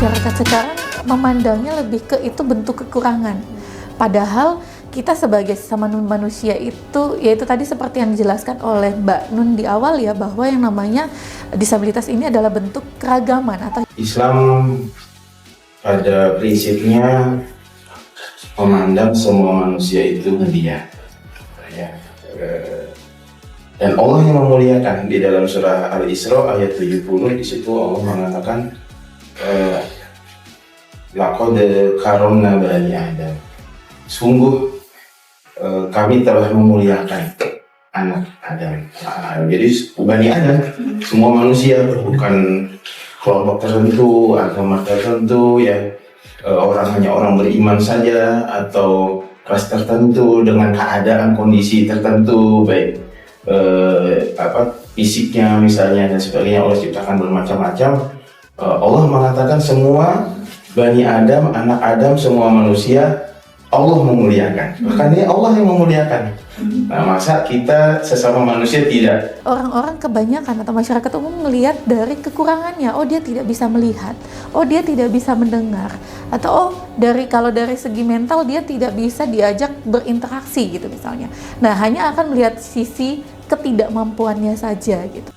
masyarakat sekarang memandangnya lebih ke itu bentuk kekurangan. Padahal kita sebagai sesama manusia itu, yaitu tadi seperti yang dijelaskan oleh Mbak Nun di awal ya, bahwa yang namanya disabilitas ini adalah bentuk keragaman atau Islam pada prinsipnya memandang semua manusia itu mulia. Ya. Dan Allah yang memuliakan di dalam surah Al-Isra ayat 70, di situ Allah mengatakan laqad karramna bani Adam. Sungguh kami telah memuliakan anak Adam. Jadi Bani Adam, semua manusia, bukan kelompok tertentu, agama tertentu, ya hanya orang beriman saja atau kelas tertentu dengan keadaan kondisi tertentu, baik fisiknya misalnya dan sebagainya. Allah ciptakan bermacam-macam. Allah mengatakan semua Bani Adam, anak Adam, semua manusia Allah memuliakan. Bahkan ini Allah yang memuliakan. Nah, masa kita sesama manusia tidak? Orang-orang kebanyakan atau masyarakat umum melihat dari kekurangannya. Oh, dia tidak bisa melihat. Oh, dia tidak bisa mendengar. Atau kalau dari segi mental dia tidak bisa diajak berinteraksi gitu misalnya. Nah, hanya akan melihat sisi ketidakmampuannya saja gitu.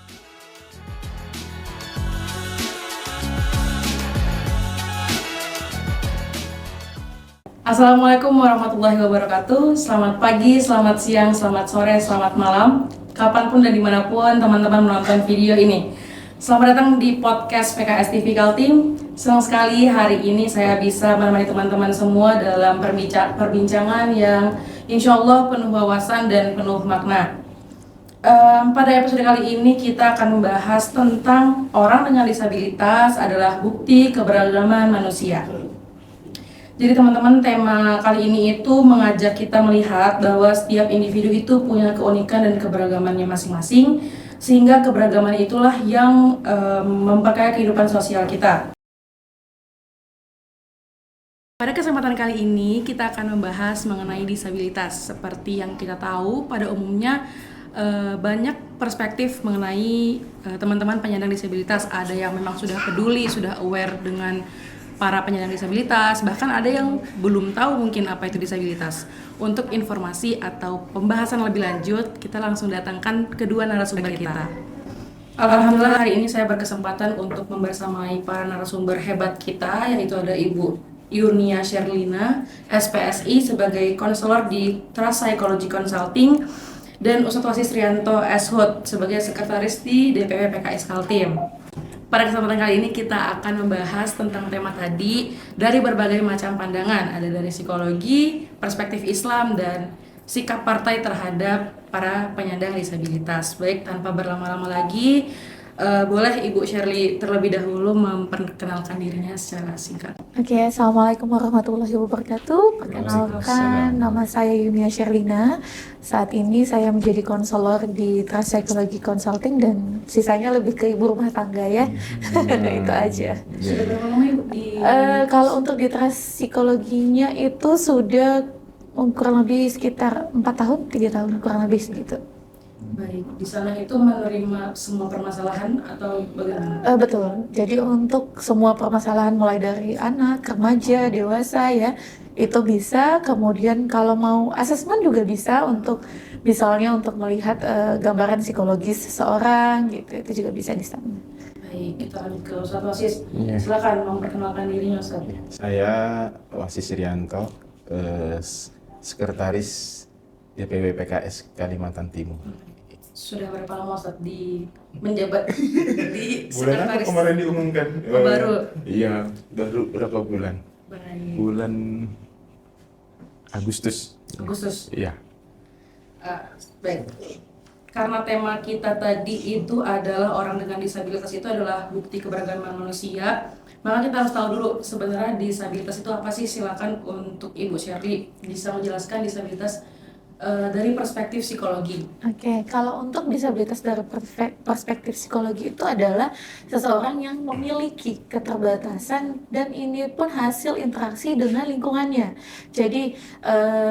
Assalamualaikum warahmatullahi wabarakatuh. Selamat pagi, selamat siang, selamat sore, selamat malam, kapanpun dan dimanapun teman-teman menonton video ini. Selamat datang di podcast PKS TV Kaltim. Senang sekali hari ini saya bisa menemani teman-teman semua dalam perbincangan yang insya Allah penuh wawasan dan penuh makna. Pada episode kali ini kita akan membahas tentang orang dengan disabilitas adalah bukti keberagaman manusia. Jadi teman-teman, tema kali ini itu mengajak kita melihat bahwa setiap individu itu punya keunikan dan keberagamannya masing-masing, sehingga keberagaman itulah yang memperkaya kehidupan sosial kita. Pada kesempatan kali ini kita akan membahas mengenai disabilitas. Seperti yang kita tahu, pada umumnya banyak perspektif mengenai teman-teman penyandang disabilitas. Ada yang memang sudah peduli, sudah aware dengan para penyandang disabilitas, bahkan ada yang belum tahu mungkin apa itu disabilitas. Untuk informasi atau pembahasan lebih lanjut, kita langsung datangkan kedua narasumber kita. Alhamdulillah hari ini saya berkesempatan untuk membersamai para narasumber hebat kita, yaitu ada Ibu Yurnia Sherlina, SPSI sebagai konselor di Trust Psychology Consulting, dan Ustadz Wasis Rianto Shut sebagai sekretaris di DPW PKS Kaltim. Pada kesempatan kali ini kita akan membahas tentang tema tadi dari berbagai macam pandangan. Ada dari psikologi, perspektif Islam, dan sikap partai terhadap para penyandang disabilitas. Baik, tanpa berlama-lama lagi, boleh Ibu Shirley terlebih dahulu memperkenalkan dirinya secara singkat. Oke, Assalamualaikum warahmatullahi wabarakatuh. Perkenalkan, nama saya Yurnia Sherlina. Saat ini saya menjadi konselor di Trust Psychology Consulting dan sisanya lebih ke ibu rumah tangga ya. Itu aja. Sudah berapa lama Ibu di? Kalau untuk di Trust Psikologinya itu sudah kurang lebih sekitar 4 tahun, 3 tahun kurang lebih segitu. Baik, di sana itu menerima semua permasalahan atau bagaimana? Betul, jadi untuk semua permasalahan mulai dari anak, remaja, dewasa ya, itu bisa. Kemudian kalau mau asesmen juga bisa, untuk misalnya untuk melihat gambaran psikologis seseorang gitu, itu juga bisa di sana. Baik, kita lanjut ke Ustadz Wasis. Silakan memperkenalkan dirinya Ustadz. Saya Wasis Rianto, sekretaris DPW PKS Kalimantan Timur. Sudah berapa lama Ustadz menjabat di Bulan apa sekretaris? kemarin diumumkan? Baru. Iya, baru berapa bulan? Baik. Bulan Agustus. Iya. Baik. Karena tema kita tadi itu adalah orang dengan disabilitas itu adalah bukti keberagaman manusia, maka kita harus tahu dulu sebenarnya disabilitas itu apa sih. Silakan untuk Ibu Shirley bisa menjelaskan disabilitas dari perspektif psikologi. Oke, kalau untuk disabilitas dari perspektif psikologi itu adalah seseorang yang memiliki keterbatasan dan ini pun hasil interaksi dengan lingkungannya. Jadi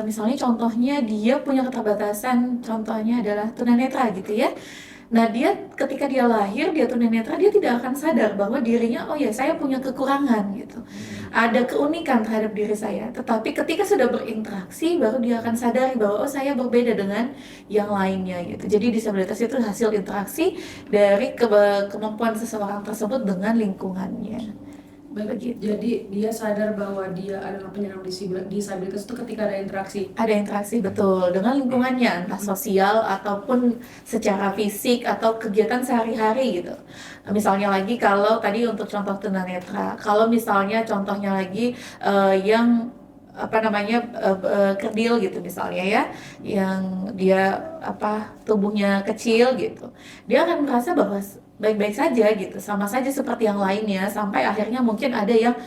misalnya contohnya dia punya keterbatasan, contohnya adalah tunanetra gitu ya. Nah, dia ketika dia lahir, dia tunanetra, dia tidak akan sadar bahwa dirinya, oh ya, saya punya kekurangan gitu. Ada keunikan terhadap diri saya. Tetapi ketika sudah berinteraksi, baru dia akan sadari bahwa, oh, saya berbeda dengan yang lainnya gitu. Jadi disabilitas itu hasil interaksi dari kemampuan seseorang tersebut dengan lingkungannya. Begitu. Jadi dia sadar bahwa dia adalah penyandang disabilitas itu ketika ada interaksi. Ada interaksi betul dengan lingkungannya, entah sosial ataupun secara fisik atau kegiatan sehari-hari gitu. Misalnya lagi kalau tadi untuk contoh tunanetra, kalau misalnya contohnya lagi yang apa namanya kerdil gitu misalnya ya, yang dia tubuhnya kecil gitu, dia akan merasa bahwa baik-baik saja gitu, sama saja seperti yang lainnya, sampai akhirnya mungkin ada yang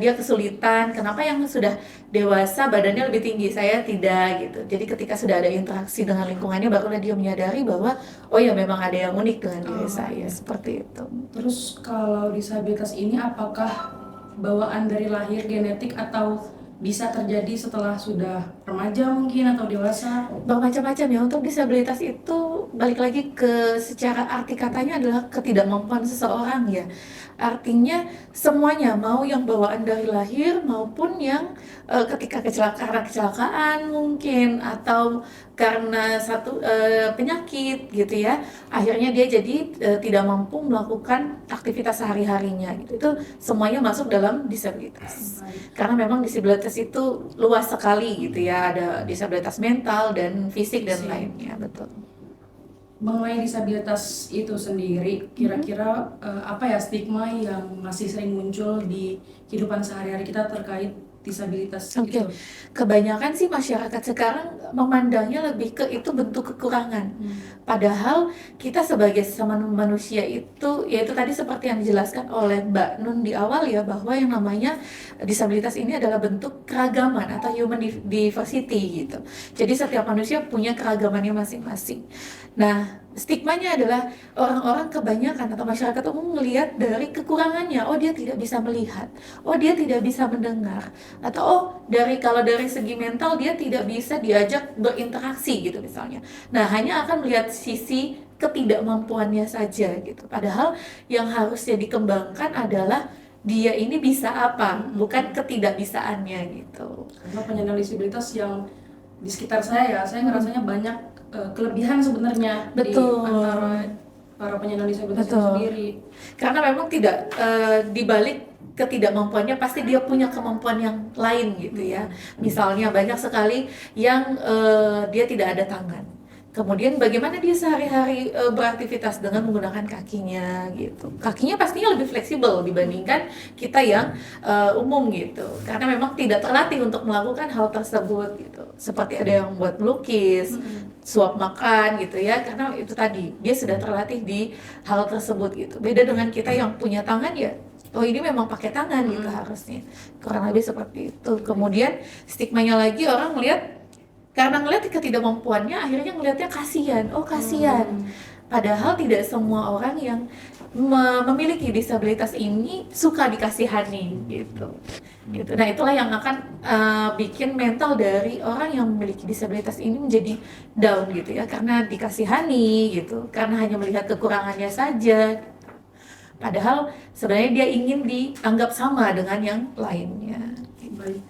dia kesulitan. Kenapa yang sudah dewasa badannya lebih tinggi, saya tidak gitu. Jadi ketika sudah ada interaksi dengan lingkungannya, barulah dia menyadari bahwa oh ya, memang ada yang unik dengan diri saya, seperti itu. Terus kalau disabilitas ini apakah bawaan dari lahir, genetik, atau bisa terjadi setelah sudah remaja mungkin atau dewasa? Bermacam-macam ya. Untuk disabilitas itu balik lagi ke secara arti katanya adalah ketidakmampuan seseorang ya. Artinya semuanya, mau yang bawaan dari lahir maupun yang ketika karena kecelakaan mungkin, atau karena satu penyakit gitu ya, akhirnya dia jadi tidak mampu melakukan aktivitas sehari-harinya gitu. Itu semuanya masuk dalam disabilitas. Karena memang disabilitas itu luas sekali gitu ya, ada disabilitas mental dan fisik dan lainnya, betul. Mengenai disabilitas itu sendiri, kira-kira apa ya stigma yang masih sering muncul di kehidupan sehari-hari kita terkait disabilitas Oke. itu? Kebanyakan sih masyarakat sekarang memandangnya lebih ke itu bentuk kekurangan. Padahal kita sebagai sesama manusia itu, yaitu tadi seperti yang dijelaskan oleh Mbak Nun di awal ya, bahwa yang namanya disabilitas ini adalah bentuk keragaman atau human diversity gitu. Jadi setiap manusia punya keragamannya masing-masing. Nah, stigmanya adalah orang-orang kebanyakan atau masyarakat umum melihat dari kekurangannya. Oh, dia tidak bisa melihat. Oh, dia tidak bisa mendengar. Atau oh, kalau dari segi mental dia tidak bisa diajak berinteraksi gitu misalnya. Nah, hanya akan melihat sisi ketidakmampuannya saja gitu. Padahal yang harusnya dikembangkan adalah dia ini bisa apa, bukan ketidakbisaannya gitu. Karena penyandang disabilitas yang di sekitar saya ngerasanya banyak kelebihan sebenarnya di Betul. antara para penyandang disabilitas itu Betul. sendiri. Karena memang tidak dibalik ketidakmampuannya pasti dia punya kemampuan yang lain gitu ya. Misalnya banyak sekali yang dia tidak ada tangan. Kemudian bagaimana dia sehari-hari beraktivitas dengan menggunakan kakinya gitu. Kakinya pastinya lebih fleksibel dibandingkan kita yang umum gitu. Karena memang tidak terlatih untuk melakukan hal tersebut gitu. Seperti ada yang buat melukis, suap makan gitu ya. Karena itu tadi dia sudah terlatih di hal tersebut gitu. Beda dengan kita yang punya tangan ya. Oh, ini memang pakai tangan gitu harusnya. Kurang lebih seperti itu. Kemudian stigmanya lagi, orang melihat karena ngelihat ketidakmampuannya, akhirnya ngelihatnya kasihan. Oh, kasihan. Padahal tidak semua orang yang memiliki disabilitas ini suka dikasihani gitu. Gitu. Nah, itulah yang akan bikin mental dari orang yang memiliki disabilitas ini menjadi down gitu ya, karena dikasihani gitu, karena hanya melihat kekurangannya saja. Padahal sebenarnya dia ingin dianggap sama dengan yang lainnya. Baik.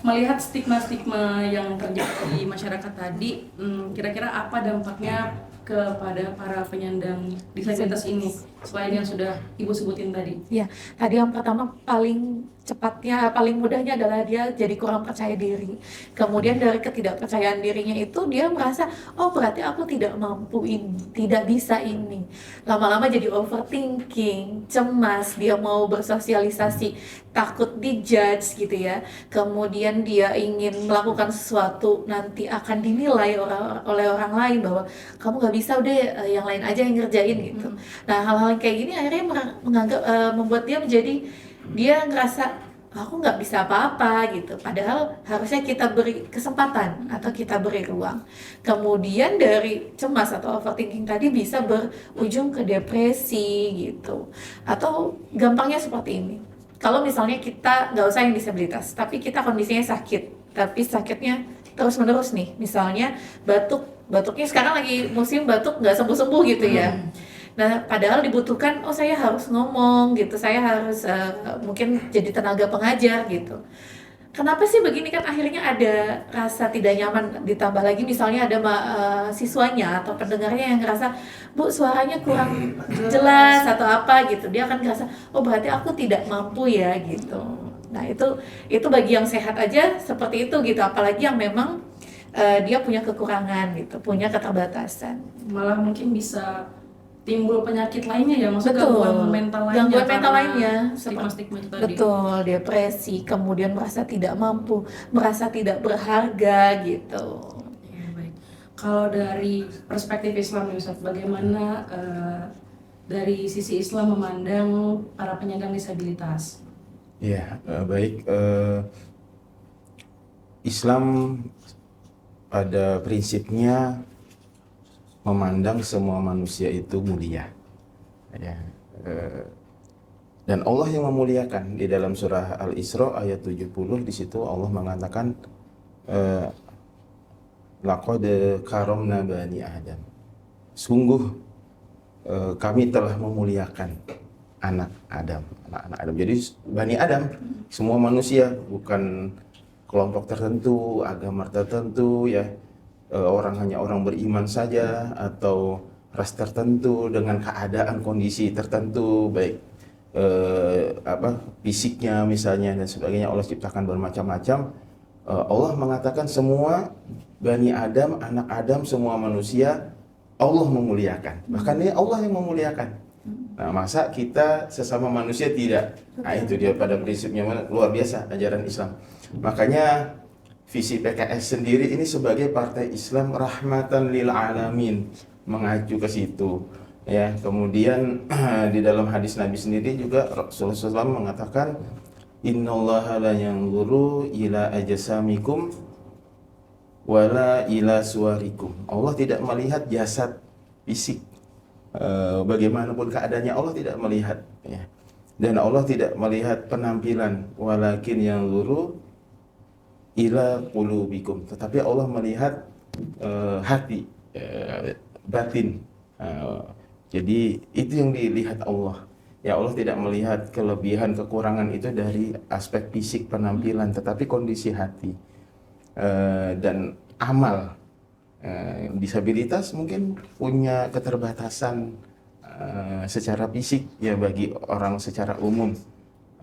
Melihat stigma-stigma yang terjadi di masyarakat tadi, kira-kira apa dampaknya kepada para penyandang disabilitas ini selain yang sudah Ibu sebutin tadi? Ya, tadi yang pertama paling cepatnya, paling mudahnya adalah dia jadi kurang percaya diri. Kemudian dari ketidakpercayaan dirinya itu dia merasa, oh berarti aku tidak mampu ini, tidak bisa ini. Lama-lama jadi overthinking, cemas, dia mau bersosialisasi, takut dijudge gitu ya. Kemudian dia ingin melakukan sesuatu, nanti akan dinilai oleh orang lain bahwa kamu gak bisa, udah yang lain aja yang ngerjain gitu. Nah, hal-hal kayak gini akhirnya membuat dia menjadi, dia ngerasa aku nggak bisa apa-apa gitu. Padahal harusnya kita beri kesempatan atau kita beri ruang. Kemudian dari cemas atau overthinking tadi bisa berujung ke depresi gitu. Atau gampangnya seperti ini. Kalau misalnya kita nggak usah yang disabilitas, tapi kita kondisinya sakit, tapi sakitnya terus-menerus nih, misalnya batuk batuknya sekarang lagi musim batuk nggak sembuh-sembuh gitu ya. Nah, padahal dibutuhkan, oh saya harus ngomong gitu, saya harus mungkin jadi tenaga pengajar gitu. Kenapa sih begini, kan akhirnya ada rasa tidak nyaman, ditambah lagi misalnya ada siswanya atau pendengarnya yang ngerasa, Bu suaranya kurang jelas atau apa gitu, dia akan ngerasa, oh berarti aku tidak mampu ya gitu. Nah itu bagi yang sehat aja seperti itu gitu, apalagi yang memang dia punya kekurangan gitu, punya keterbatasan. Malah mungkin bisa timbul penyakit lainnya ya, maksudnya Betul. gangguan mental lainnya, Gangguan mental karena lainnya, stigma-stigma itu tadi. betul, depresi, kemudian merasa tidak mampu, merasa tidak berharga gitu. Ya, baik. Kalau dari perspektif Islam nih Ustaz, bagaimana dari sisi Islam memandang para penyandang disabilitas? Ya, baik. Islam pada prinsipnya memandang semua manusia itu mulia. Ya, dan Allah yang memuliakan di dalam surah Al-Isra ayat 70, di situ Allah mengatakan laqad karamna bani Adam. Sungguh kami telah memuliakan anak-anak Adam. Jadi bani Adam, semua manusia, bukan kelompok tertentu, agama tertentu ya. Hanya orang beriman saja atau ras tertentu dengan keadaan kondisi tertentu, baik fisiknya misalnya dan sebagainya, Allah ciptakan bermacam-macam. Allah mengatakan semua bani Adam, anak Adam, semua manusia Allah memuliakan. Bahkan ini Allah yang memuliakan. Nah, masa kita sesama manusia tidak? Nah, itu dia pada prinsipnya luar biasa ajaran Islam. Makanya visi PKS sendiri ini sebagai partai Islam rahmatan lil alamin, mengacu ke situ ya. Kemudian di dalam hadis Nabi sendiri juga Rasulullah SAW mengatakan innallaha la yanzuru ila ajsamikum wala ila suwarikum. Allah tidak melihat jasad fisik, bagaimanapun keadaannya Allah tidak melihat ya. Dan Allah tidak melihat penampilan, walakin yanzuru ila qulubikum, tetapi Allah melihat hati, batin. Jadi itu yang dilihat Allah. Ya, Allah tidak melihat kelebihan kekurangan itu dari aspek fisik penampilan, tetapi kondisi hati dan amal. Disabilitas mungkin punya keterbatasan secara fisik ya bagi orang secara umum.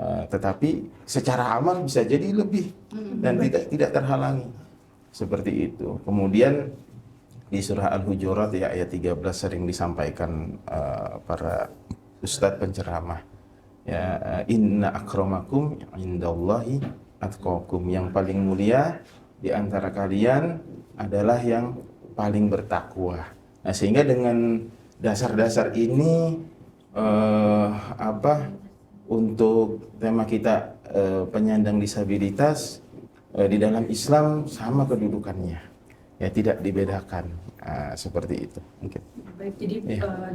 Tetapi secara amal bisa jadi lebih dan tidak terhalangi seperti itu. Kemudian di surah Al-Hujurat ya ayat 13 sering disampaikan para ustadz penceramah ya, inna akramakum indallahi atqakum, yang paling mulia di antara kalian adalah yang paling bertakwa. Nah, sehingga dengan dasar-dasar ini untuk tema kita penyandang disabilitas di dalam Islam sama kedudukannya ya, tidak dibedakan seperti itu mungkin. Baik, jadi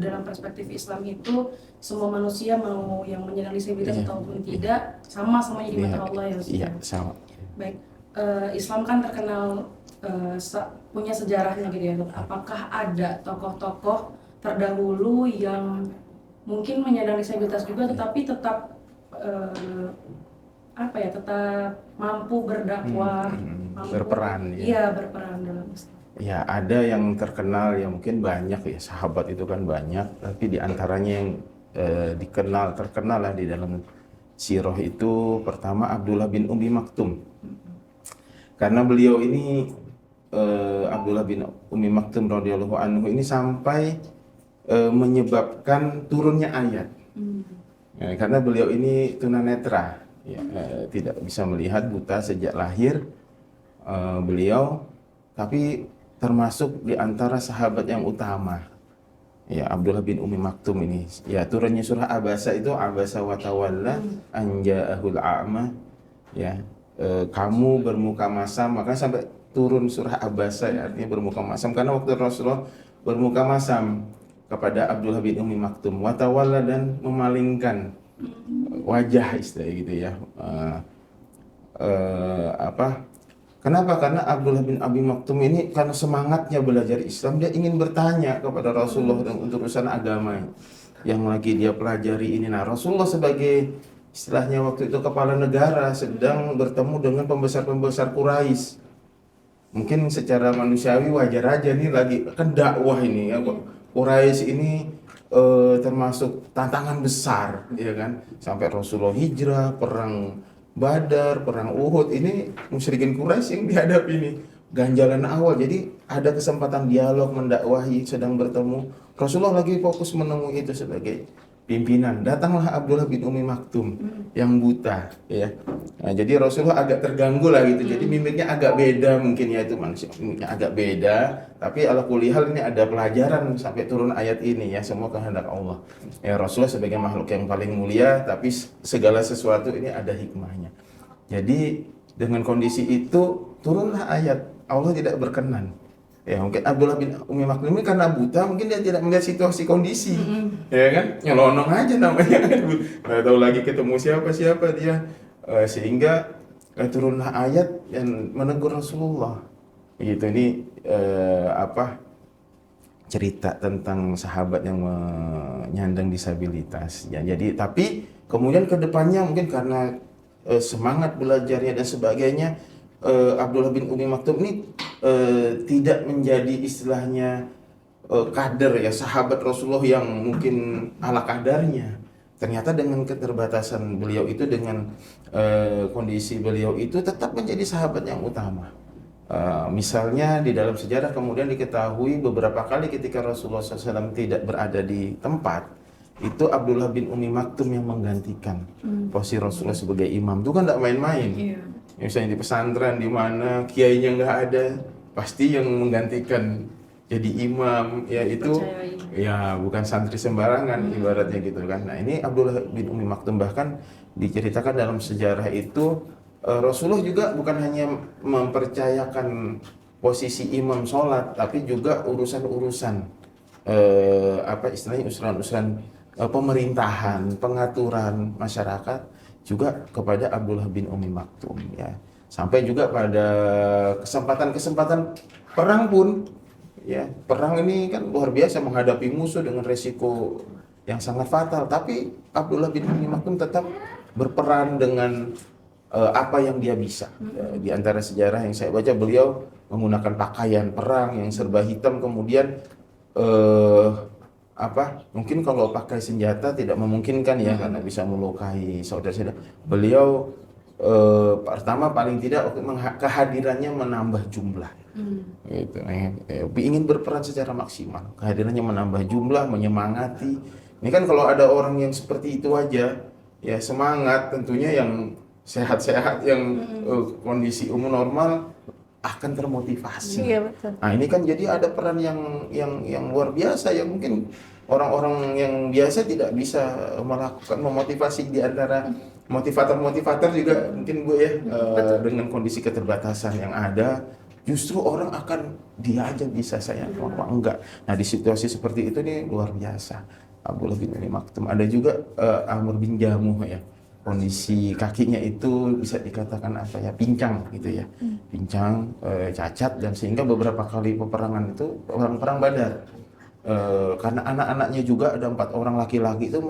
dalam perspektif Islam itu semua manusia mau yang menyandang disabilitas ataupun tidak sama-sama jadi mata Allah ya Ustaz. Iya, sama. Baik, Islam kan terkenal punya sejarahnya gitu ya. Apakah ada tokoh-tokoh terdahulu yang mungkin menyandang disabilitas juga tetapi tetap tetap mampu berdakwah, mampu berperan ya. Iya, berperan dalam Islam. Ya, ada yang terkenal ya, mungkin banyak ya, sahabat itu kan banyak, tapi di antaranya yang terkenal lah di dalam sirah itu, pertama Abdullah bin Umi Maktum. Karena beliau ini Abdullah bin Umi Maktum radhiyallahu anhu ini sampai menyebabkan turunnya ayat. Ya, karena beliau ini tunanetra, ya, tidak bisa melihat, buta sejak lahir beliau, tapi termasuk di antara sahabat yang utama. Ya, Abdullah bin Umi Maktum ini. Ya, turunnya surah Abasa itu Abasa wa tawalla an ja'ahul a'ma. Ya, kamu bermuka masam, maka sampai turun surah Abasa ya, artinya bermuka masam karena waktu Rasulullah bermuka masam kepada Abdullah bin Umi Maktum, wa tawalla, dan memalingkan wajah istilah gitu ya. Kenapa? Karena Abdullah bin Abi Maktum ini karena semangatnya belajar Islam, dia ingin bertanya kepada Rasulullah untuk urusan agama yang lagi dia pelajari ini. Nah, Rasulullah sebagai istilahnya waktu itu kepala negara sedang bertemu dengan pembesar-pembesar Quraisy. Mungkin secara manusiawi wajar aja nih lagi kan dakwah ini ya. Quraisy ini termasuk tantangan besar, ya kan? Sampai Rasulullah hijrah, perang Badar, perang Uhud, ini musyrikin Quraisy yang dihadapi ini. Ganjalan awal, jadi ada kesempatan dialog, mendakwahi, sedang bertemu. Rasulullah lagi fokus menemui itu sebagai pimpinan. Datanglah Abdullah bin Umi Maktum yang buta, ya. Nah, jadi Rasulullah agak terganggu lah gitu. Jadi mimiknya agak beda mungkin ya, itu manusia mimiknya agak beda. Tapi ala kulli hal ini ada pelajaran sampai turun ayat ini ya, semua kehendak Allah. Ya, Rasulullah sebagai makhluk yang paling mulia, tapi segala sesuatu ini ada hikmahnya. Jadi dengan kondisi itu turunlah ayat, Allah tidak berkenan. Ya mungkin Abdullah bin Umi Maktum ini karena buta, mungkin dia tidak melihat situasi kondisi, ya kan, nyelonong aja namanya, nggak tahu lagi ketemu siapa dia, sehingga turunlah ayat yang menegur Rasulullah. Gitu ini cerita tentang sahabat yang menyandang disabilitas. Ya, jadi tapi kemudian kedepannya mungkin karena semangat belajarnya dan sebagainya, Abdullah bin Umi Maktum ini tidak menjadi istilahnya kader ya, sahabat Rasulullah yang mungkin ala kadarnya. Ternyata dengan keterbatasan beliau itu, dengan kondisi beliau itu tetap menjadi sahabat yang utama. Misalnya di dalam sejarah kemudian diketahui beberapa kali ketika Rasulullah SAW tidak berada di tempat, itu Abdullah bin Umi Maktum yang menggantikan posisi Rasulullah sebagai imam. Itu kan tidak main-main. Misalnya di pesantren di mana kiainya nggak ada, pasti yang menggantikan jadi imam ya itu ya bukan santri sembarangan ibaratnya gitu kan. Nah ini Abdullah bin Umi Maktum bahkan diceritakan dalam sejarah itu Rasulullah juga bukan hanya mempercayakan posisi imam sholat, tapi juga urusan-urusan istilahnya urusan-urusan pemerintahan, pengaturan masyarakat juga kepada Abdullah bin Umi Maktum ya. Sampai juga pada kesempatan-kesempatan perang pun ya, perang ini kan luar biasa menghadapi musuh dengan resiko yang sangat fatal, tapi Abdullah bin Umi Maktum tetap berperan dengan apa yang dia bisa. Di antara sejarah yang saya baca, beliau menggunakan pakaian perang yang serba hitam, kemudian mungkin kalau pakai senjata tidak memungkinkan ya, karena bisa melukai saudara-saudara. Beliau pertama paling tidak kehadirannya menambah jumlah. Gitu. Ingin berperan secara maksimal, kehadirannya menambah jumlah, menyemangati. Ini kan kalau ada orang yang seperti itu aja ya semangat, tentunya yang sehat-sehat, yang kondisi umum normal akan termotivasi. Iya, betul. Nah ini kan jadi ada peran yang luar biasa yang mungkin orang-orang yang biasa tidak bisa melakukan, memotivasi. Di antara motivator juga mungkin Bu ya, dengan kondisi keterbatasan yang ada, justru orang akan dia aja bisa, saya enggak. Nah di situasi seperti itu nih luar biasa Abdullah bin Umi Maktum. Ada juga Amr bin Jamuh ya, kondisi kakinya itu bisa dikatakan pincang gitu ya, pincang, cacat, dan sehingga beberapa kali peperangan itu perang Badar, karena anak-anaknya juga ada 4 orang laki-laki itu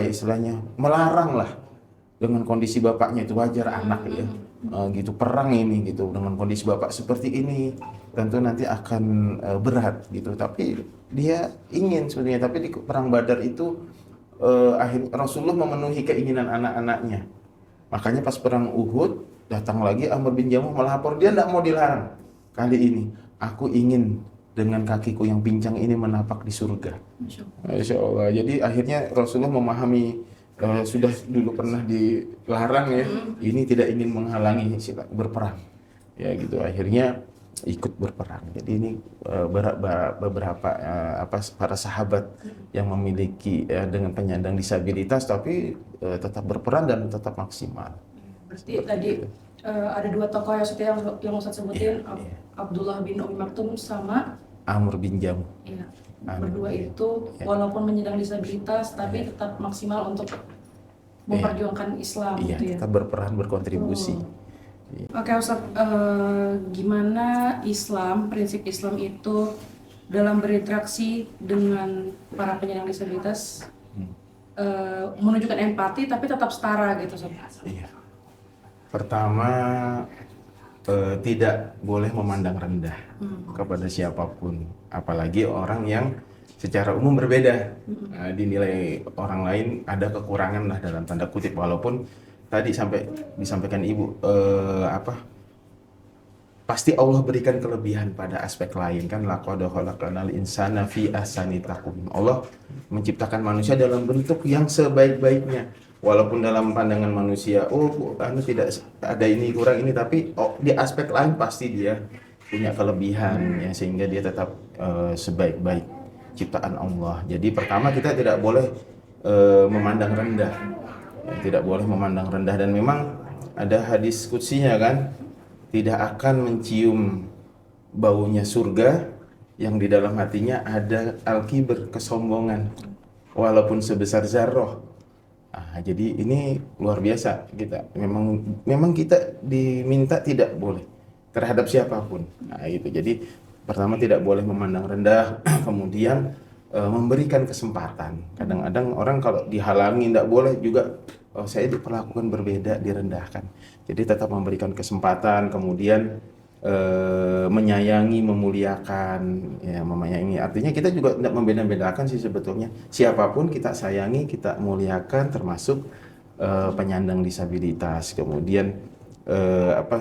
istilahnya melarang lah, dengan kondisi bapaknya itu wajar anak ya, gitu perang ini gitu dengan kondisi bapak seperti ini tentu nanti akan berat gitu, tapi dia ingin sebenarnya. Tapi di perang Badar itu akhirnya Rasulullah memenuhi keinginan anak-anaknya. Makanya pas perang Uhud datang lagi Amr bin Jamuh melapor, dia tidak mau dilarang. Kali ini aku ingin dengan kakiku yang pincang ini menapak di surga. Masya Allah. Jadi akhirnya Rasulullah memahami, sudah dulu pernah dilarang ya, ini tidak ingin menghalangi berperang. Ya gitu, akhirnya ikut berperang. Jadi ini beberapa para sahabat yang memiliki dengan penyandang disabilitas tapi tetap berperan dan tetap maksimal. Berarti tadi ada 2 tokoh yang Ustaz sebutin, Abdullah bin Umi Maktum sama Amr bin Jamuh. Berdua itu walaupun menyandang disabilitas tapi tetap maksimal untuk memperjuangkan Islam Iya, gitu ya. kita berperan berkontribusi. Oke Ustadz, gimana Islam, prinsip Islam itu dalam berinteraksi dengan para penyandang disabilitas menunjukkan empati tapi tetap setara gitu Ustadz? Iya. Pertama, tidak boleh memandang rendah kepada siapapun, apalagi orang yang secara umum berbeda. Dinilai orang lain ada kekurangan lah dalam tanda kutip, walaupun tadi disampaikan Ibu pasti Allah berikan kelebihan pada aspek lain kan. Laqad khalaqnal insana fi ahsani taqwim. Allah menciptakan manusia dalam bentuk yang sebaik-baiknya. Walaupun dalam pandangan manusia, tidak ada ini kurang ini, tapi di aspek lain pasti dia punya kelebihan ya, sehingga dia tetap sebaik-baik ciptaan Allah. Jadi pertama kita tidak boleh memandang rendah, ya, tidak boleh memandang rendah, dan memang ada hadis qudsinya kan, tidak akan mencium baunya surga yang di dalam hatinya ada al-kibr, kesombongan, walaupun sebesar zarrah. Jadi ini luar biasa kita. Memang kita diminta tidak boleh terhadap siapapun. Gitu. Jadi pertama tidak boleh memandang rendah, kemudian memberikan kesempatan. Kadang-kadang orang kalau dihalangi tidak boleh juga, saya diperlakukan berbeda, direndahkan. Jadi tetap memberikan kesempatan, kemudian menyayangi, memuliakan, ya, menyayangi. Artinya kita juga tidak membeda-bedakan sih sebetulnya. Siapapun kita sayangi, kita muliakan, termasuk penyandang disabilitas. Kemudian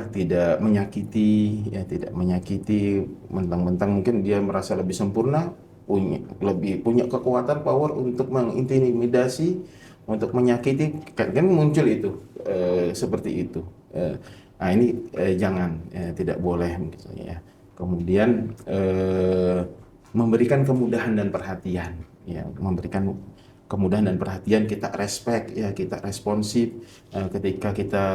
tidak menyakiti, ya, tidak menyakiti mentang-mentang mungkin dia merasa lebih sempurna, punya kekuatan, power untuk mengintimidasi, untuk menyakiti, kan muncul itu seperti itu. Nah ini jangan, tidak boleh misalnya. Kemudian memberikan kemudahan dan perhatian, ya, memberikan kemudahan dan perhatian, kita respect, ya, kita responsif ketika kita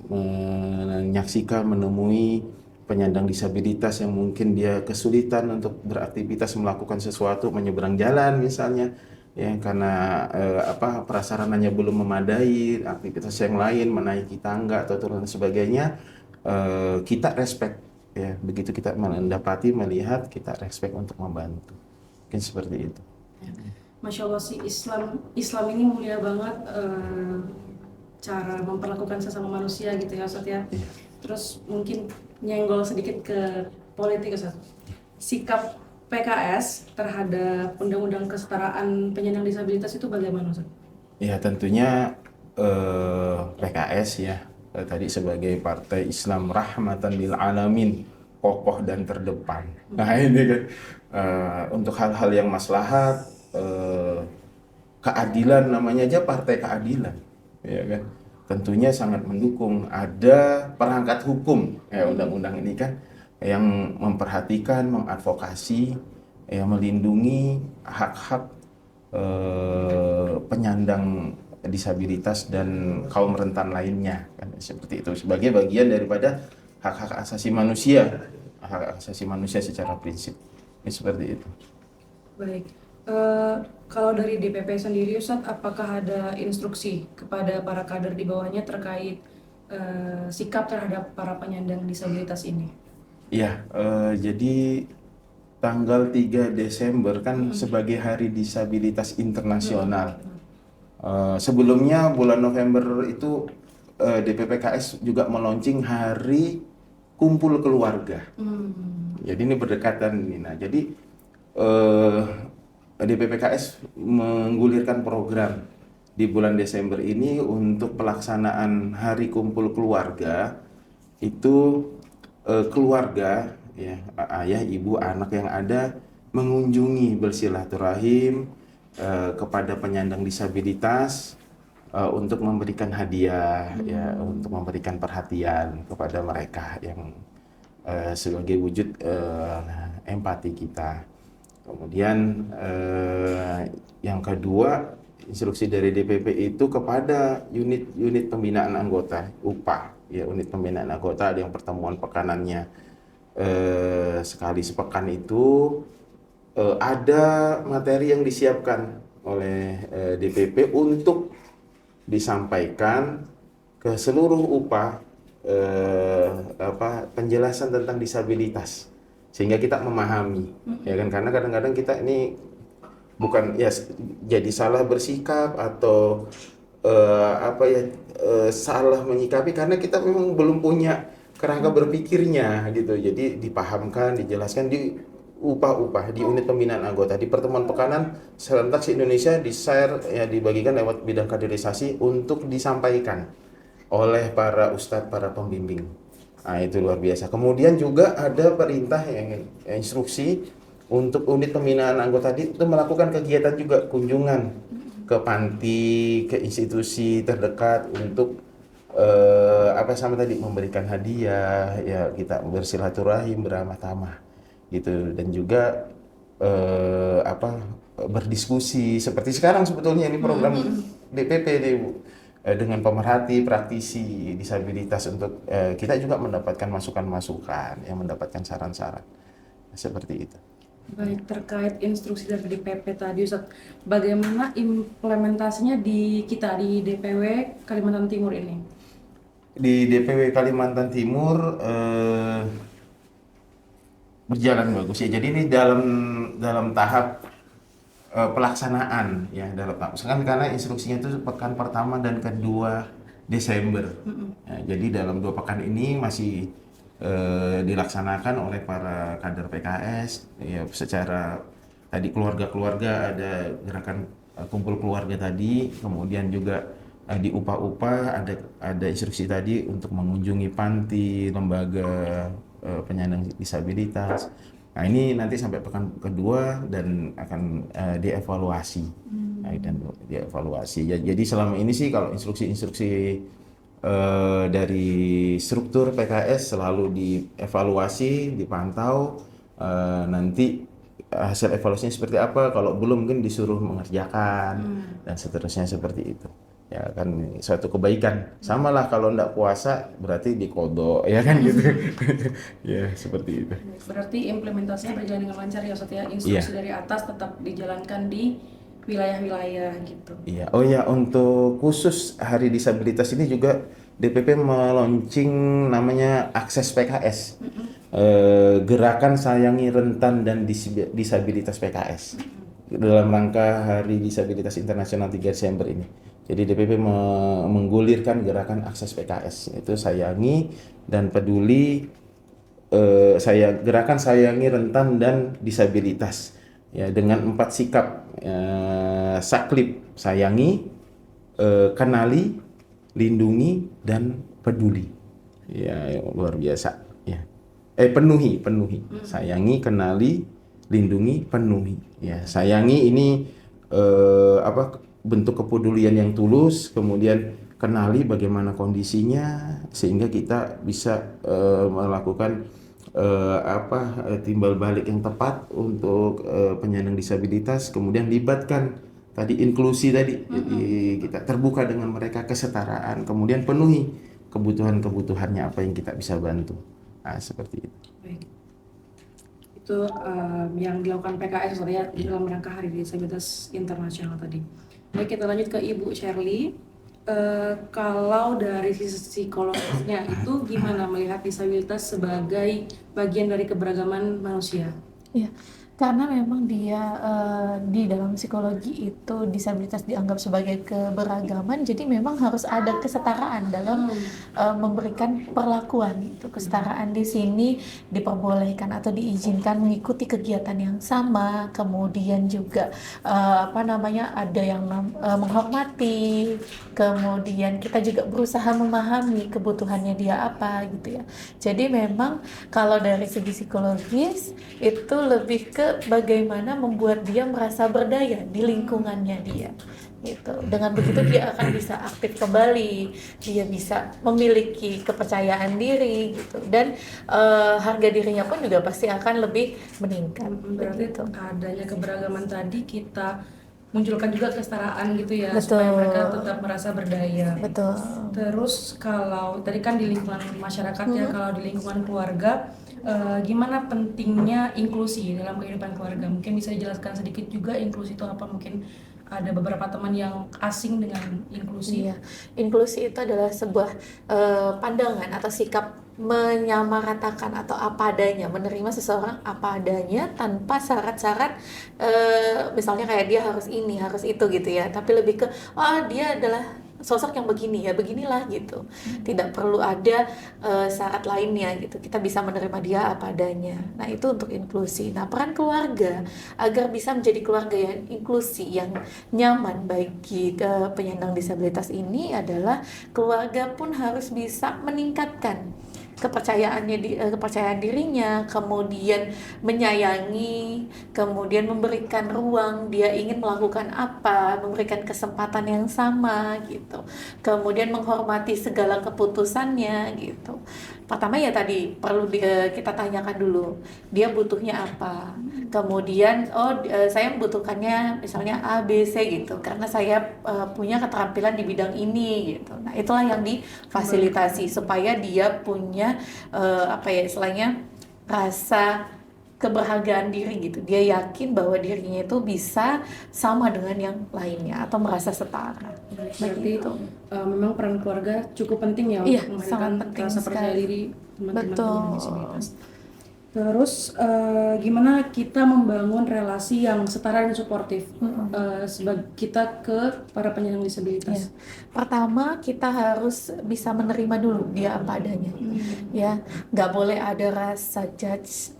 menyaksikan, menemui penyandang disabilitas yang mungkin dia kesulitan untuk beraktivitas, melakukan sesuatu, menyeberang jalan misalnya, ya, karena prasarananya belum memadai, aktivitas yang lain, menaiki tangga atau turun dan sebagainya, kita respect, ya, begitu kita mendapati, melihat, kita respect untuk membantu, mungkin seperti itu. Masya Allah sih, Islam ini mulia banget cara memperlakukan sesama manusia gitu ya Ustadz ya. Terus mungkin nyenggol sedikit ke politik Ustadz. Sikap PKS terhadap Undang-Undang Kesetaraan Penyandang Disabilitas itu bagaimana Ustadz? Ya tentunya PKS ya tadi sebagai partai Islam rahmatan lil alamin, kokoh dan terdepan. Nah ini kan untuk hal-hal yang maslahat, keadilan, namanya aja partai keadilan, ya kan. Tentunya sangat mendukung ada perangkat hukum, ya, undang-undang ini kan yang memperhatikan, mengadvokasi, ya, melindungi hak-hak penyandang disabilitas dan kaum rentan lainnya, kan, seperti itu, sebagai bagian daripada hak-hak asasi manusia, hak asasi manusia secara prinsip, ya, seperti itu. Baik, kalau dari DPP sendiri Ustadz, apakah ada instruksi kepada para kader di bawahnya terkait sikap terhadap para penyandang disabilitas ini? Ya, jadi tanggal 3 Desember kan sebagai Hari Disabilitas Internasional. Sebelumnya bulan November itu DPPKS juga meluncing Hari Kumpul Keluarga. Jadi ini berdekatan ini. Nah, jadi DPPKS menggulirkan program di bulan Desember ini untuk pelaksanaan Hari Kumpul Keluarga. Itu keluarga, ya, ayah, ibu, anak yang ada mengunjungi, bersilaturahim kepada penyandang disabilitas untuk memberikan hadiah, ya, untuk memberikan perhatian kepada mereka yang sebagai wujud empati kita. Kemudian yang kedua, instruksi dari DPP itu kepada unit pembinaan anggota UPA, ya, unit pembinaan anggota, ada yang pertemuan pekanannya sekali sepekan itu, ada materi yang disiapkan oleh DPP untuk disampaikan ke seluruh UPA penjelasan tentang disabilitas, sehingga kita memahami, ya kan, karena kadang-kadang kita ini bukan ya jadi salah bersikap atau salah menyikapi karena kita memang belum punya kerangka berpikirnya gitu. Jadi dipahamkan, dijelaskan di upah-upah di unit pembinaan anggota di pertemuan pekanan serentak se-Indonesia, di-share ya, dibagikan lewat bidang kaderisasi untuk disampaikan oleh para ustadz, para pembimbing. Nah, itu luar biasa. Kemudian juga ada perintah yang instruksi untuk unit pembinaan anggota itu melakukan kegiatan juga kunjungan ke panti, ke institusi terdekat untuk sama tadi memberikan hadiah, ya kita bersilaturahim, beramah tamah gitu, dan juga berdiskusi seperti sekarang sebetulnya ini program DPP dengan pemerhati praktisi disabilitas untuk kita juga mendapatkan masukan-masukan, yang mendapatkan saran-saran seperti itu. Baik, terkait instruksi dari DPP tadi Ustaz, bagaimana implementasinya di kita di DPW Kalimantan Timur ini? Di DPW Kalimantan Timur berjalan bagus ya. Jadi ini dalam tahap pelaksanaan ya, dalam tahap karena instruksinya itu pekan pertama dan kedua Desember. Ya, jadi dalam 2 pekan ini masih dilaksanakan oleh para kader PKS ya, secara tadi keluarga-keluarga, ada gerakan kumpul keluarga tadi, kemudian juga di upah-upah ada instruksi tadi untuk mengunjungi panti, lembaga penyandang disabilitas. Nah, ini nanti sampai pekan kedua dan akan dievaluasi. Jadi selama ini sih kalau instruksi-instruksi dari struktur PKS selalu dievaluasi, dipantau, nanti hasil evaluasinya seperti apa, kalau belum mungkin disuruh mengerjakan dan seterusnya seperti itu. Ya kan suatu kebaikan. Sama lah kalau enggak puasa berarti dikodok, ya kan gitu. Ya seperti itu. Berarti implementasinya berjalan dengan lancar ya Ustaz ya, instruksi dari atas tetap dijalankan di wilayah-wilayah gitu. Iya. Oh ya, untuk khusus Hari Disabilitas ini juga DPP meluncing namanya Akses PKS. Gerakan Sayangi Rentan dan Disabilitas PKS. Dalam rangka Hari Disabilitas Internasional 3 Desember ini. Jadi DPP menggulirkan gerakan Akses PKS, itu sayangi dan peduli, gerakan sayangi rentan dan disabilitas ya, dengan 4 sikap, saklip: sayangi, kenali, lindungi, dan peduli. Ya, luar biasa ya. Penuhi. Sayangi, kenali, lindungi, penuhi. Ya, sayangi ini bentuk kepedulian yang tulus, kemudian kenali bagaimana kondisinya sehingga kita bisa melakukan timbal balik yang tepat untuk penyandang disabilitas, kemudian libatkan tadi inklusi tadi. Jadi kita terbuka dengan mereka, kesetaraan, kemudian penuhi kebutuhan-kebutuhannya apa yang kita bisa bantu. Nah, seperti itu. Baik. Itu yang dilakukan PKS ya dalam rangka Hari Disabilitas Internasional tadi. Baik, kita lanjut ke Ibu Shirley. Kalau dari sisi psikologisnya itu gimana melihat disabilitas sebagai bagian dari keberagaman manusia? Iya, karena memang dia di dalam psikologi itu disabilitas dianggap sebagai keberagaman, jadi memang harus ada kesetaraan dalam memberikan perlakuan. Itu kesetaraan di sini diperbolehkan atau diizinkan mengikuti kegiatan yang sama, kemudian juga ada yang menghormati, kemudian kita juga berusaha memahami kebutuhannya dia apa gitu ya. Jadi memang kalau dari segi psikologis itu lebih ke bagaimana membuat dia merasa berdaya di lingkungannya dia gitu. Dengan begitu dia akan bisa aktif kembali, dia bisa memiliki kepercayaan diri gitu, dan harga dirinya pun juga pasti akan lebih meningkat. Berarti gitu. Adanya keberagaman tadi kita munculkan juga kesetaraan gitu ya. Betul. Supaya mereka tetap merasa berdaya. Betul. Terus kalau tadi kan di lingkungan masyarakat ya, kalau di lingkungan keluarga gimana pentingnya inklusi dalam kehidupan keluarga? Mungkin bisa dijelaskan sedikit juga inklusi itu apa? Mungkin ada beberapa teman yang asing dengan inklusi. Iya, inklusi itu adalah sebuah pandangan atau sikap menyamaratakan atau apa adanya, menerima seseorang apa adanya tanpa syarat-syarat, misalnya kayak dia harus ini, harus itu gitu ya, tapi lebih ke, oh dia adalah sosok yang begini ya, beginilah gitu. Tidak perlu ada syarat lainnya gitu. Kita bisa menerima dia apa adanya. Nah, itu untuk inklusi. Nah, peran keluarga agar bisa menjadi keluarga yang inklusi, yang nyaman bagi penyandang disabilitas ini adalah keluarga pun harus bisa meningkatkan kepercayaan dirinya, kemudian menyayangi, kemudian memberikan ruang dia ingin melakukan apa, memberikan kesempatan yang sama gitu, kemudian menghormati segala keputusannya gitu. Pertama ya tadi perlu kita tanyakan dulu dia butuhnya apa, kemudian saya membutuhkannya misalnya A B C gitu karena saya punya keterampilan di bidang ini gitu. Nah, itulah yang difasilitasi supaya dia punya istilahnya rasa keberhargaan diri gitu. Dia yakin bahwa dirinya itu bisa sama dengan yang lainnya atau merasa setara. Berarti memang peran keluarga cukup penting ya Iya, untuk sangat memberikan penting rasa percaya sekali. diri teman-teman Betul. penyandang disabilitas. Terus gimana kita membangun relasi yang setara dan suportif sebagai kita ke para penyandang disabilitas? Ya. Pertama kita harus bisa menerima dulu dia apa adanya, ya nggak boleh ada rasa judge,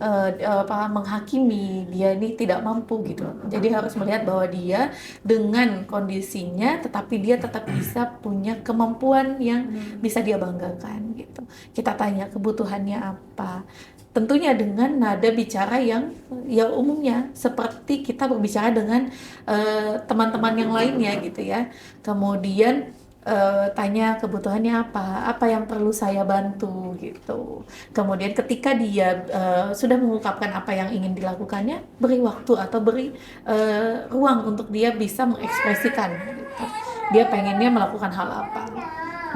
menghakimi dia ini tidak mampu gitu. Jadi harus melihat bahwa dia dengan kondisinya, tetapi dia tetap bisa punya kemampuan yang bisa dia banggakan gitu. Kita tanya kebutuhannya apa. Tentunya dengan nada bicara yang ya umumnya seperti kita berbicara dengan teman-teman yang lainnya gitu ya. Kemudian tanya kebutuhannya apa yang perlu saya bantu gitu. Kemudian ketika dia sudah mengungkapkan apa yang ingin dilakukannya, beri waktu atau beri ruang untuk dia bisa mengekspresikan gitu. Dia pengennya melakukan hal apa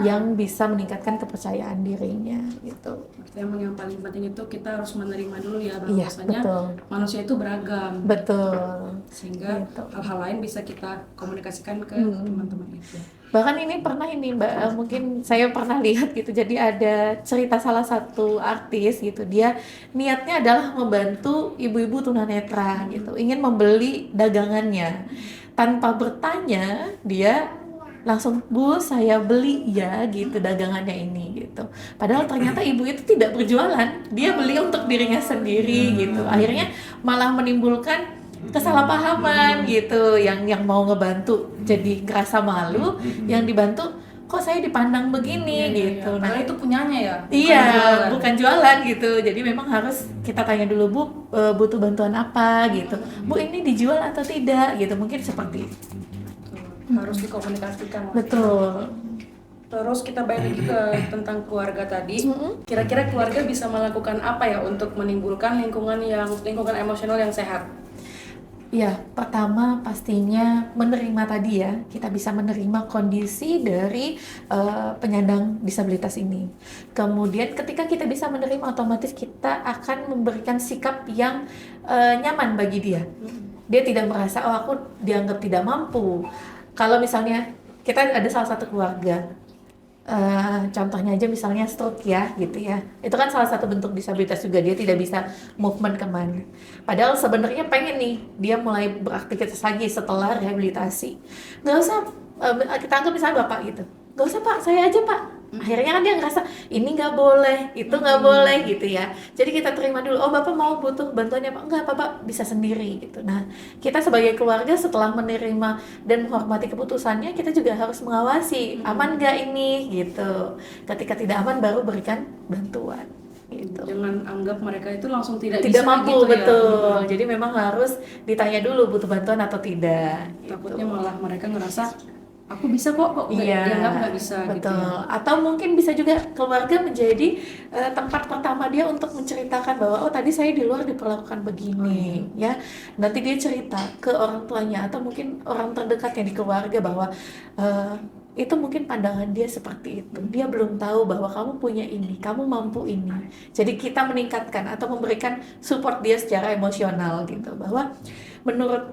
yang bisa meningkatkan kepercayaan dirinya gitu. Yang paling penting itu kita harus menerima dulu ya Iya, bahwasanya betul. manusia itu beragam. Betul. Sehingga Gitu. hal-hal lain bisa kita komunikasikan ke teman-teman itu. Bahkan ini pernah ini Mbak, mungkin saya pernah lihat gitu. Jadi ada cerita salah satu artis gitu. Dia niatnya adalah membantu ibu-ibu tunanetra gitu. Ingin membeli dagangannya. Tanpa bertanya, dia langsung, Bu, saya beli ya gitu dagangannya ini gitu. Padahal ternyata ibu itu tidak berjualan, dia beli untuk dirinya sendiri gitu. Akhirnya malah menimbulkan kesalahpahaman gitu, yang mau ngebantu jadi ngerasa malu, yang dibantu kok saya dipandang begini gitu. Nah, itu punyanya ya. Iya, bukan jualan gitu. Jadi memang harus kita tanya dulu, Bu, butuh bantuan apa gitu. Bu, ini dijual atau tidak gitu. Mungkin seperti itu. Harus dikomunikasikan. Betul. Terus kita balik lagi ke tentang keluarga tadi. Kira-kira keluarga bisa melakukan apa ya untuk menimbulkan lingkungan emosional yang sehat? Ya, pertama pastinya menerima tadi ya. Kita bisa menerima kondisi dari penyandang disabilitas ini. Kemudian ketika kita bisa menerima, otomatis kita akan memberikan sikap yang nyaman bagi dia. Dia tidak merasa, oh aku dianggap tidak mampu. Kalau misalnya kita ada salah satu keluarga, contohnya aja misalnya stroke ya gitu ya, itu kan salah satu bentuk disabilitas juga, dia tidak bisa movement kemana. Padahal sebenarnya pengen nih dia mulai beraktivitas lagi setelah rehabilitasi. Nggak usah, kita anggap misalnya bapak gitu, nggak usah Pak, saya aja Pak. Akhirnya kan dia ngerasa ini nggak boleh, itu nggak boleh gitu ya. Jadi kita terima dulu, oh bapak mau butuh bantuannya Pak, enggak bapak bisa sendiri gitu. Nah, kita sebagai keluarga setelah menerima dan menghormati keputusannya, kita juga harus mengawasi aman nggak ini gitu. Ketika tidak aman baru berikan bantuan gitu. Jangan anggap mereka itu langsung tidak Tidak bisa mampu gitu betul. ya. Jadi memang harus ditanya dulu butuh bantuan atau tidak. Takutnya gitu. malah mereka ngerasa aku bisa kok Iya, dianggap nggak bisa betul. gitu ya. Atau mungkin bisa juga keluarga menjadi tempat pertama dia untuk menceritakan bahwa oh tadi saya di luar diperlakukan begini ya. Nanti dia cerita ke orang tuanya atau mungkin orang terdekatnya di keluarga bahwa itu mungkin pandangan dia seperti itu. Dia belum tahu bahwa kamu punya ini, kamu mampu ini. Jadi kita meningkatkan atau memberikan support dia secara emosional gitu, bahwa menurut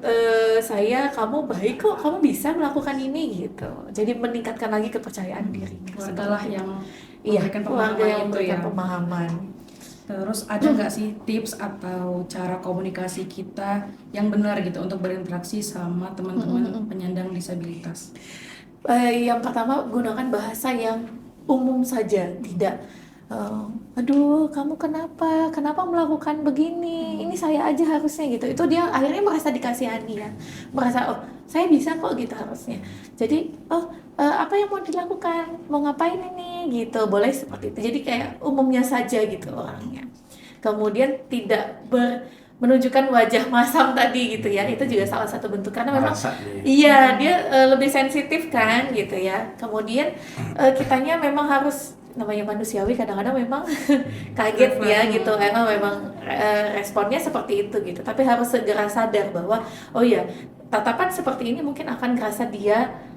saya kamu baik kok, kamu bisa melakukan ini gitu. Jadi meningkatkan lagi kepercayaan diri. Keluarga lah yang Iya, memberikan keluarga pemahaman yang itu memberikan ya. pemahaman. Terus ada nggak sih tips atau cara komunikasi kita yang benar gitu untuk berinteraksi sama teman-teman penyandang disabilitas? Yang pertama, gunakan bahasa yang umum saja, tidak aduh kamu kenapa melakukan begini, ini saya aja harusnya gitu. Itu dia akhirnya merasa dikasihani ya, merasa oh saya bisa kok gitu harusnya. Jadi apa yang mau dilakukan, mau ngapain ini gitu, boleh seperti itu. Jadi kayak umumnya saja gitu orangnya. Kemudian tidak menunjukkan wajah masam tadi gitu ya, itu juga salah satu bentuk, karena memang Merasa dia. iya dia lebih sensitif kan gitu ya. Kemudian kitanya memang harus, namanya manusiawi kadang-kadang memang kaget ya gitu, memang responnya seperti itu gitu, tapi harus segera sadar bahwa oh ya, tatapan seperti ini mungkin akan ngerasa dia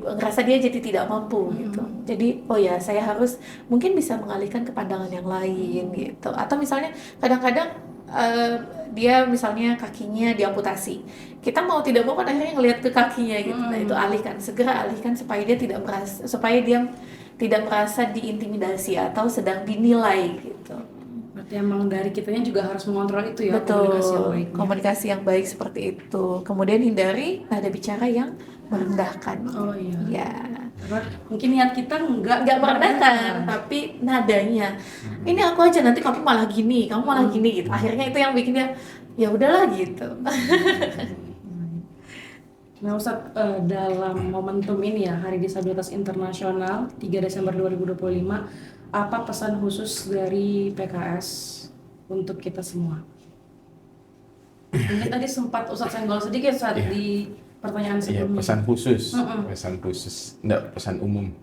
ngerasa dia jadi tidak mampu gitu. Jadi oh ya, saya harus mungkin bisa mengalihkan ke pandangan yang lain gitu. Atau misalnya kadang-kadang dia misalnya kakinya diamputasi, kita mau tidak mau kan akhirnya ngelihat ke kakinya gitu. Nah itu segera alihkan supaya dia tidak merasa diintimidasi atau sedang dinilai gitu. Berarti emang dari kitanya juga harus mengontrol itu ya, komunikasi yang Betul, baik. komunikasi yang baik seperti itu. Kemudian hindari nada bicara yang merendahkan. Oh iya. Ya, Karena mungkin niat kita nggak merendahkan, tapi nadanya. Ini aku aja, nanti kamu malah gini gitu. Akhirnya itu yang bikin dia ya udahlah gitu. Nah, Ustadz, dalam momentum ini ya, Hari Disabilitas Internasional 3 Desember 2025, apa pesan khusus dari PKS untuk kita semua? Mungkin tadi sempat Ustadz senggol sedikit saat di pertanyaan Iya, sebelumnya. pesan khusus, enggak pesan umum.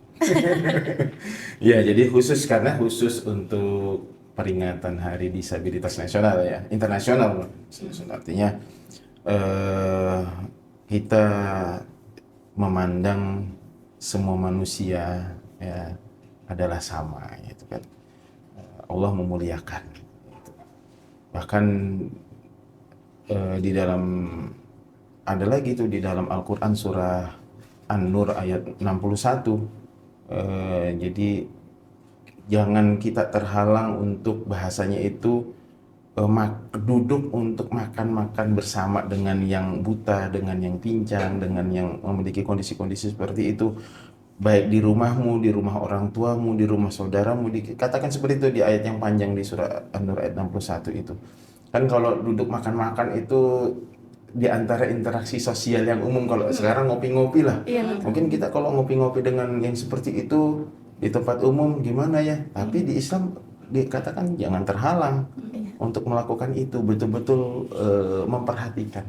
Ya, jadi khusus karena khusus untuk peringatan Hari Disabilitas Nasional ya, internasional. Artinya kita memandang semua manusia ya adalah sama, gitu kan. Allah memuliakan. Gitu. Bahkan di dalam ada lagi tuh di dalam Al-Quran surah An-Nur ayat 61. Jadi jangan kita terhalang untuk bahasanya itu duduk untuk makan-makan bersama dengan yang buta, dengan yang pincang, dengan yang memiliki kondisi-kondisi seperti itu, baik di rumahmu, di rumah orang tuamu, di rumah saudaramu, katakan seperti itu di ayat yang panjang di surah An-Nur ayat 61 itu. Kan kalau duduk makan-makan itu di antara interaksi sosial yang umum. Kalau sekarang ngopi-ngopi lah, mungkin kita kalau ngopi-ngopi dengan yang seperti itu di tempat umum gimana ya, tapi di Islam dikatakan jangan terhalang untuk melakukan itu, betul-betul memperhatikan,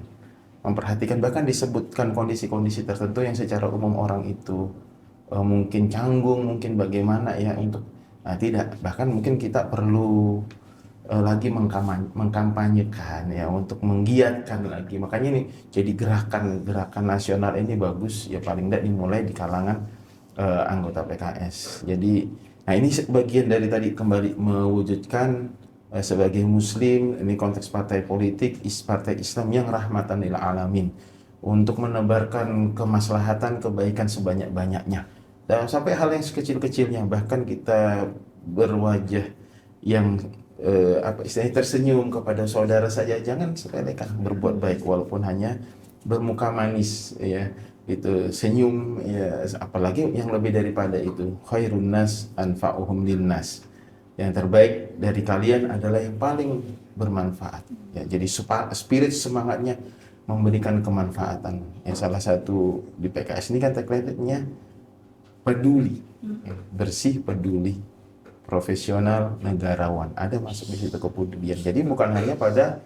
bahkan disebutkan kondisi-kondisi tertentu yang secara umum orang itu mungkin canggung, mungkin bagaimana ya untuk tidak, bahkan mungkin kita perlu lagi mengkampanyekan ya, untuk menggiatkan lagi. Makanya ini jadi gerakan nasional ini bagus ya, paling tidak dimulai di kalangan anggota PKS. Jadi nah ini bagian dari tadi kembali mewujudkan sebagai muslim, ini konteks partai politik, partai Islam yang rahmatan lil alamin, untuk menebarkan kemaslahatan, kebaikan sebanyak-banyaknya. Dan sampai hal yang sekecil-kecilnya, bahkan kita berwajah yang istilahnya tersenyum kepada saudara saja, jangan sepelekan, berbuat baik walaupun hanya bermuka manis ya, itu senyum ya, apalagi yang lebih daripada itu, khairun nas anfa'uhum linnas, yang terbaik dari kalian adalah yang paling bermanfaat ya. Jadi spirit semangatnya memberikan kemanfaatan ya. Salah satu di PKS ini kan tagline-nya peduli ya, bersih, peduli, profesional, negarawan, ada masuk di situ kepedulian. Jadi bukan hanya pada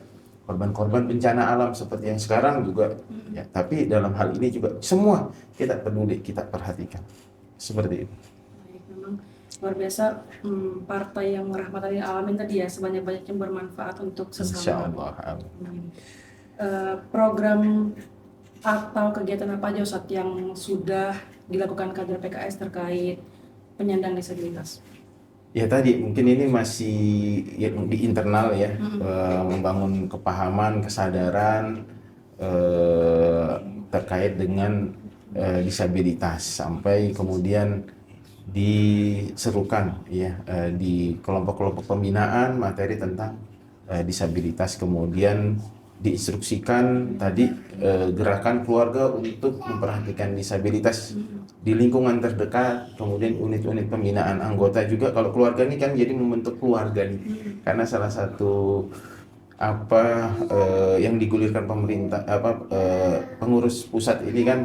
korban-korban bencana alam seperti yang sekarang juga ya, tapi dalam hal ini juga semua kita peduli, kita perhatikan seperti itu. Baik, memang luar biasa, partai yang rahmatan lil alamin tadi ya, sebanyak-banyaknya bermanfaat untuk sesama. Insyaallah. Program atau kegiatan apa aja Ustadz yang sudah dilakukan kader PKS terkait penyandang disabilitas? Ya tadi mungkin ini masih ya, di internal ya, membangun kepahaman, kesadaran eh, terkait dengan disabilitas sampai kemudian diserukan ya di kelompok-kelompok pembinaan materi tentang disabilitas, kemudian diinstruksikan tadi gerakan keluarga untuk memperhatikan disabilitas di lingkungan terdekat, kemudian unit-unit pembinaan anggota juga. Kalau keluarga ini kan jadi membentuk keluarga nih, karena salah satu yang digulirkan pemerintah pengurus pusat ini kan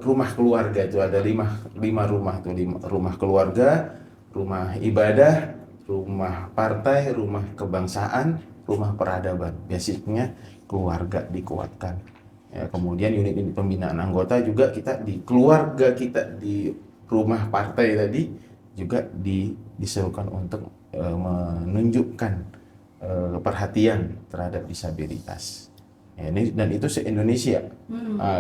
rumah keluarga. Itu ada lima rumah tuh, rumah keluarga, rumah ibadah, rumah partai, rumah kebangsaan, rumah peradaban. Basicnya keluarga dikuatkan ya, kemudian unit-unit pembinaan anggota juga kita di keluarga, kita di rumah partai tadi juga diserukan untuk menunjukkan perhatian terhadap disabilitas. Ya, ini dan itu se-Indonesia.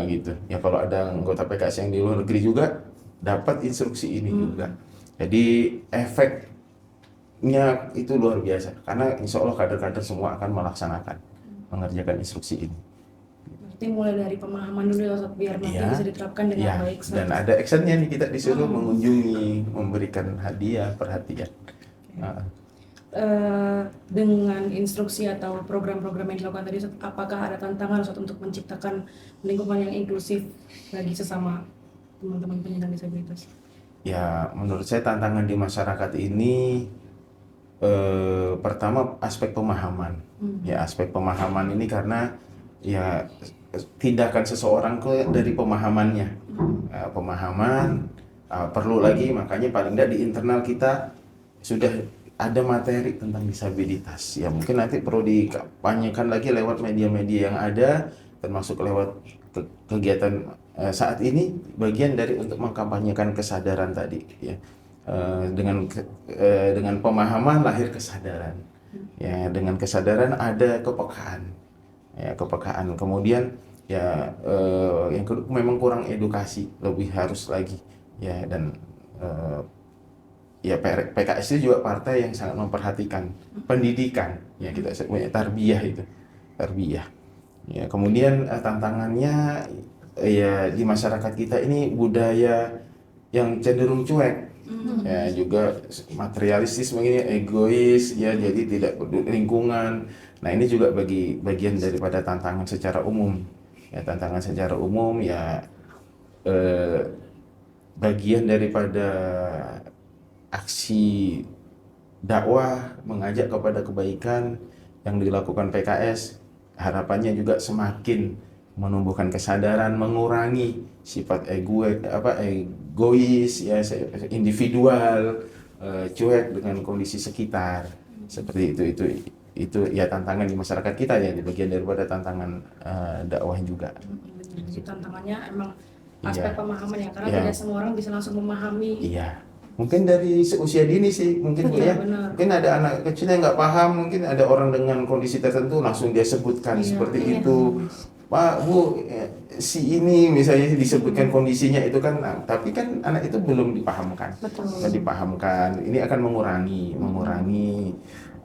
Gitu. Ya kalau ada anggota PKS yang di luar negeri juga dapat instruksi ini juga. Jadi efeknya itu luar biasa karena insya Allah kader-kader semua akan melaksanakan, mengerjakan instruksi ini. Berarti mulai dari pemahaman dulu ya Ustaz, biar nanti bisa diterapkan dengan baik. Dan ada actionnya nih, kita disuruh mengunjungi, memberikan hadiah, perhatian. Dengan instruksi atau program-program yang dilakukan tadi, apakah ada tantangan Ustaz untuk menciptakan lingkungan yang inklusif bagi sesama teman-teman penyandang disabilitas? Ya, menurut saya tantangan di masyarakat ini pertama aspek pemahaman. Ya, aspek pemahaman ini karena ya tindakan seseorang dari pemahamannya. Pemahaman perlu lagi, makanya paling tidak di internal kita sudah ada materi tentang disabilitas. Ya mungkin nanti perlu dikampanyekan lagi lewat media-media yang ada, termasuk lewat kegiatan saat ini, bagian dari untuk mengkampanyekan kesadaran tadi ya. Dengan pemahaman lahir kesadaran. Ya, dengan kesadaran ada kepekaan. Ya, kepekaan. Kemudian ya yang kedua memang kurang edukasi, lebih harus lagi ya. Dan ya PKS itu juga partai yang sangat memperhatikan pendidikan ya, kita sebutnya tarbiyah, itu tarbiyah ya. Kemudian tantangannya ya di masyarakat kita ini budaya yang cenderung cuek ya, juga materialistis, begini egois ya, jadi tidak peduli lingkungan. Nah ini juga bagian daripada tantangan secara umum ya, tantangan secara umum ya, bagian daripada aksi dakwah mengajak kepada kebaikan yang dilakukan PKS, harapannya juga semakin menumbuhkan kesadaran, mengurangi sifat egois ya, individual, cuek dengan kondisi sekitar. Seperti itu ya tantangan di masyarakat kita ya, di bagian daripada tantangan dakwah juga. Tantangannya emang aspek pemahaman ya, karena tidak semua orang bisa langsung memahami. Iya. Mungkin dari usia dini sih, mungkin ya. Mungkin ada anak kecil yang nggak paham, mungkin ada orang dengan kondisi tertentu langsung dia sebutkan seperti itu. Pak, Bu, si ini misalnya disebutkan kondisinya itu kan, tapi kan anak itu belum dipahamkan. Nggak dipahamkan. Ini akan mengurangi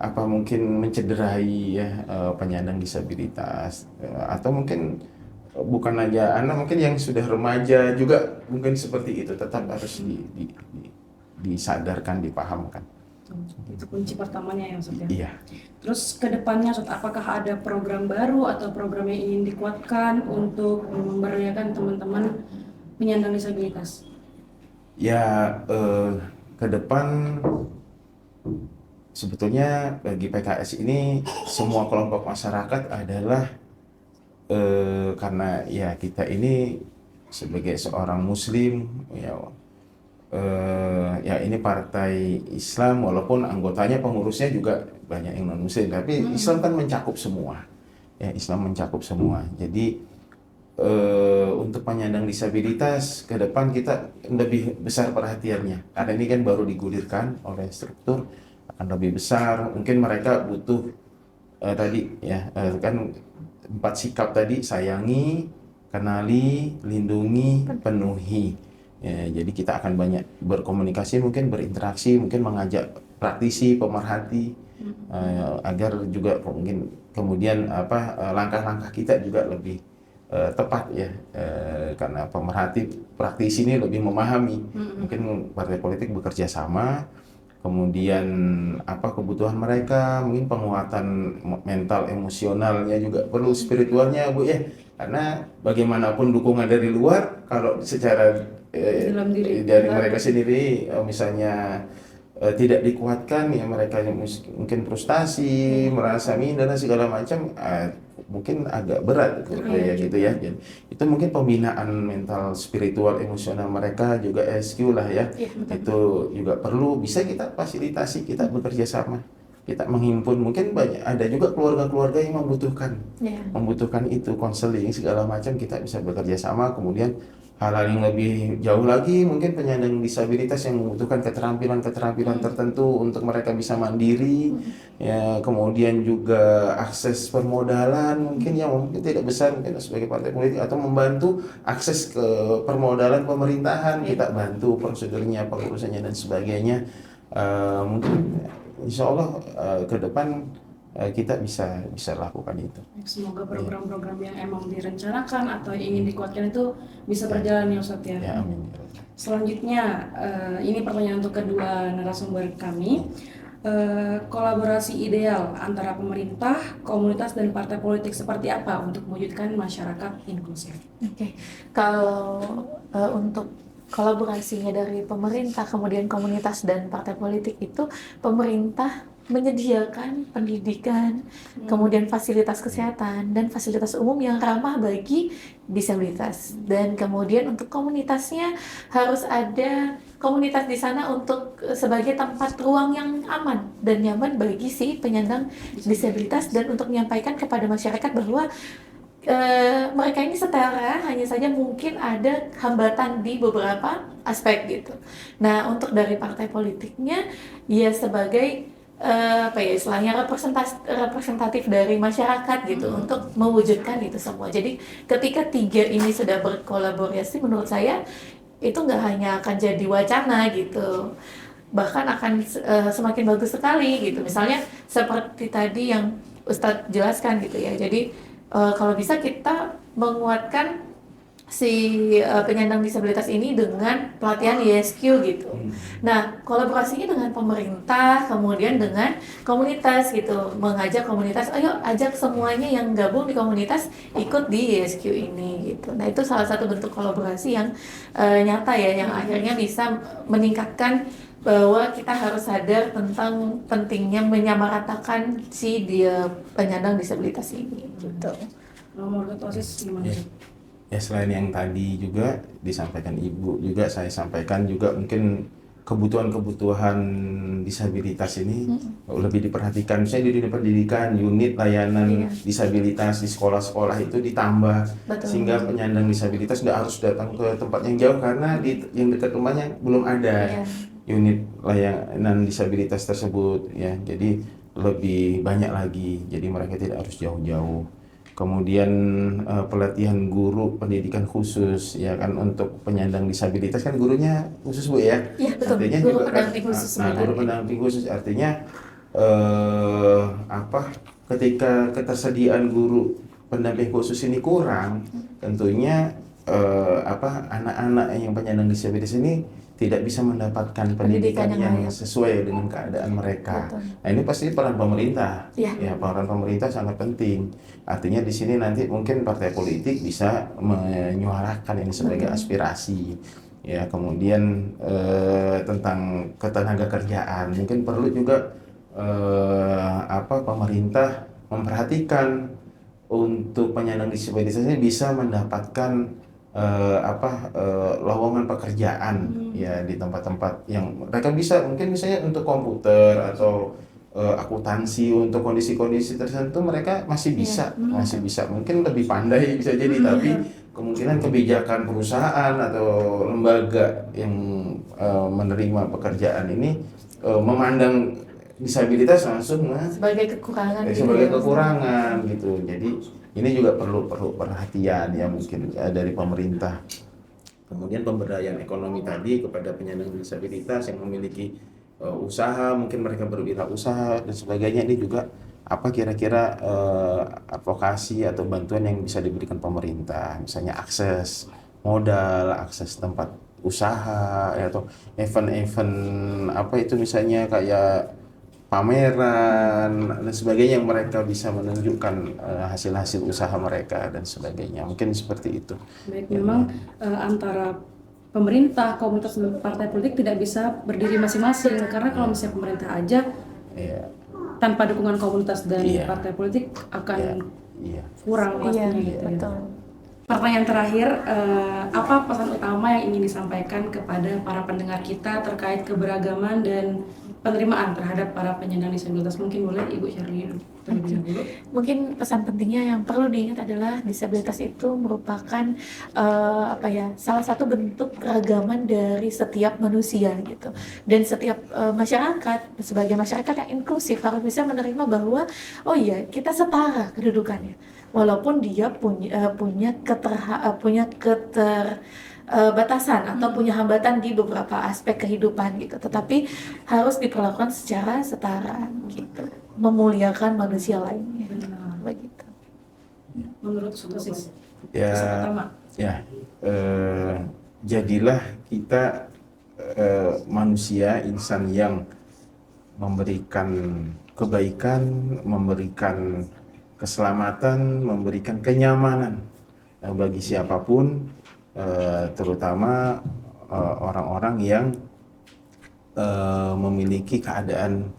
mungkin mencederai ya penyandang disabilitas, atau mungkin bukan aja anak, mungkin yang sudah remaja juga mungkin seperti itu, tetap harus disadarkan, dipahamkan. Itu kunci pertamanya ya Ustaz ya. Iya. Terus ke depannya Ustaz, apakah ada program baru atau program yang ingin dikuatkan untuk memberdayakan teman-teman penyandang disabilitas? Ya, ke depan sebetulnya bagi PKS ini semua kelompok masyarakat adalah karena ya kita ini sebagai seorang muslim ya ini partai Islam, walaupun anggotanya pengurusnya juga banyak yang non muslim, tapi Islam kan mencakup semua ya, Islam mencakup semua. Jadi untuk penyandang disabilitas ke depan kita lebih besar perhatiannya, karena ini kan baru digulirkan oleh struktur, akan lebih besar. Mungkin mereka butuh tadi ya kan 4 sikap tadi: sayangi, kenali, lindungi, penuhi. Ya, jadi kita akan banyak berkomunikasi, mungkin berinteraksi, mungkin mengajak praktisi, pemerhati agar juga mungkin kemudian langkah-langkah kita juga lebih tepat ya, karena pemerhati praktisi ini lebih memahami. Mungkin partai politik bekerja sama, kemudian apa kebutuhan mereka, mungkin penguatan mental emosionalnya juga perlu, spiritualnya Bu ya, karena bagaimanapun dukungan dari luar kalau secara Dalam diri dari mereka sendiri misalnya tidak dikuatkan ya, mereka mungkin frustasi, merasa minder dan segala macam, mungkin agak berat kayak gitu ya. Jadi, itu mungkin pembinaan mental, spiritual, emosional mereka juga SQ lah ya. Itu juga perlu bisa kita fasilitasi, kita bekerja sama, kita menghimpun. Mungkin banyak ada juga keluarga-keluarga yang membutuhkan itu konseling segala macam, kita bisa bekerja sama. Kemudian hal-hal yang lebih jauh lagi, mungkin penyandang disabilitas yang membutuhkan keterampilan-keterampilan tertentu untuk mereka bisa mandiri, ya, kemudian juga akses permodalan mungkin yang mungkin tidak besar, mungkin sebagai partai politik, atau membantu akses ke permodalan pemerintahan, kita bantu prosedurnya, pengurusannya dan sebagainya. Mungkin insya Allah ke depan kita bisa lakukan itu. Semoga program-program yang emang direncanakan atau ingin dikuatkan itu bisa berjalan ya Ustadz ya. Ya, amin. Selanjutnya, ini pertanyaan untuk kedua narasumber kami. Kolaborasi ideal antara pemerintah, komunitas, dan partai politik seperti apa untuk mewujudkan masyarakat inklusif? Oke, kalau untuk kolaborasinya dari pemerintah, kemudian komunitas dan partai politik itu, pemerintah menyediakan pendidikan, kemudian fasilitas kesehatan dan fasilitas umum yang ramah bagi disabilitas. Dan kemudian untuk komunitasnya harus ada komunitas di sana untuk sebagai tempat ruang yang aman dan nyaman bagi si penyandang disabilitas, dan untuk menyampaikan kepada masyarakat bahwa mereka ini setara, hanya saja mungkin ada hambatan di beberapa aspek gitu. Nah, untuk dari partai politiknya, ya sebagai istilahnya representatif dari masyarakat gitu, untuk mewujudkan itu semua. Jadi ketika tiga ini sudah berkolaborasi, menurut saya itu nggak hanya akan jadi wacana gitu, bahkan akan semakin bagus sekali gitu. Misalnya seperti tadi yang Ustadz jelaskan gitu ya. Jadi kalau bisa kita menguatkan si penyandang disabilitas ini dengan pelatihan ISQ gitu. Nah, kolaborasinya dengan pemerintah, kemudian dengan komunitas gitu, mengajak komunitas, ayo ajak semuanya yang gabung di komunitas ikut di ISQ ini gitu. Nah, itu salah satu bentuk kolaborasi yang nyata ya, yang akhirnya bisa meningkatkan bahwa kita harus sadar tentang pentingnya menyamaratakan si dia penyandang disabilitas ini gitu. Nomor OSIS gimana? Ya, selain yang tadi juga disampaikan Ibu, juga saya sampaikan juga mungkin kebutuhan-kebutuhan disabilitas ini lebih diperhatikan. Misalnya di dunia pendidikan, unit layanan disabilitas di sekolah-sekolah itu ditambah. Betul. Sehingga penyandang disabilitas nggak harus datang ke tempat yang jauh, karena di yang dekat rumahnya belum ada unit layanan disabilitas tersebut ya. Jadi lebih banyak lagi, jadi mereka tidak harus jauh-jauh. Kemudian pelatihan guru pendidikan khusus ya kan, untuk penyandang disabilitas kan gurunya khusus Bu ya. Iya betul. Artinya Guru juga pendamping khusus. guru pendamping khusus artinya ketika ketersediaan guru pendamping khusus ini kurang, tentunya anak-anak yang penyandang disabilitas ini tidak bisa mendapatkan pendidikan yang sesuai dengan keadaan mereka. Betul. Nah, ini pasti peran pemerintah. Ya, peran pemerintah sangat penting. Artinya di sini nanti mungkin partai politik bisa menyuarakan ini sebagai aspirasi. Ya, kemudian tentang ketenaga kerjaan, mungkin perlu juga pemerintah memperhatikan untuk penyandang disabilitas ini bisa mendapatkan lowongan pekerjaan ya di tempat-tempat yang mereka bisa, mungkin misalnya untuk komputer atau akuntansi, untuk kondisi-kondisi tertentu mereka masih bisa mungkin lebih pandai bisa jadi, tapi kemungkinan kebijakan perusahaan atau lembaga yang menerima pekerjaan ini memandang disabilitas langsung sebagai kekurangan gitu. Jadi ini juga perlu perhatian ya mungkin dari pemerintah. Kemudian pemberdayaan ekonomi tadi kepada penyandang disabilitas yang memiliki usaha, mungkin mereka berwirausaha dan sebagainya. Ini juga apa kira-kira advokasi atau bantuan yang bisa diberikan pemerintah, misalnya akses modal, akses tempat usaha, ya, atau event-event apa itu misalnya kayak pameran dan sebagainya yang mereka bisa menunjukkan hasil-hasil usaha mereka dan sebagainya. Mungkin seperti itu. Baik, memang antara pemerintah, komunitas, dan partai politik tidak bisa berdiri masing-masing, karena kalau misalnya pemerintah aja Iya. tanpa dukungan komunitas dan Iya. partai politik akan Iya. kurang Iya, pastinya gitu ya. betul. Pertanyaan terakhir, apa pesan utama yang ingin disampaikan kepada para pendengar kita terkait keberagaman dan penerimaan terhadap para penyandang disabilitas? Mungkin boleh Ibu Shirley terlebih dahulu. Mungkin pesan pentingnya yang perlu diingat adalah disabilitas itu merupakan salah satu bentuk keragaman dari setiap manusia gitu. Dan setiap masyarakat sebagai masyarakat yang inklusif harus bisa menerima bahwa oh iya, kita setara kedudukannya. Walaupun dia punya batasan atau punya hambatan di beberapa aspek kehidupan gitu, tetapi harus diperlakukan secara setara gitu, memuliakan manusia lainnya begitu. Menurut Sutosis, Ya, pesan utama. Jadilah kita manusia, insan yang memberikan kebaikan, memberikan keselamatan, memberikan kenyamanan bagi siapapun, terutama orang-orang yang memiliki keadaan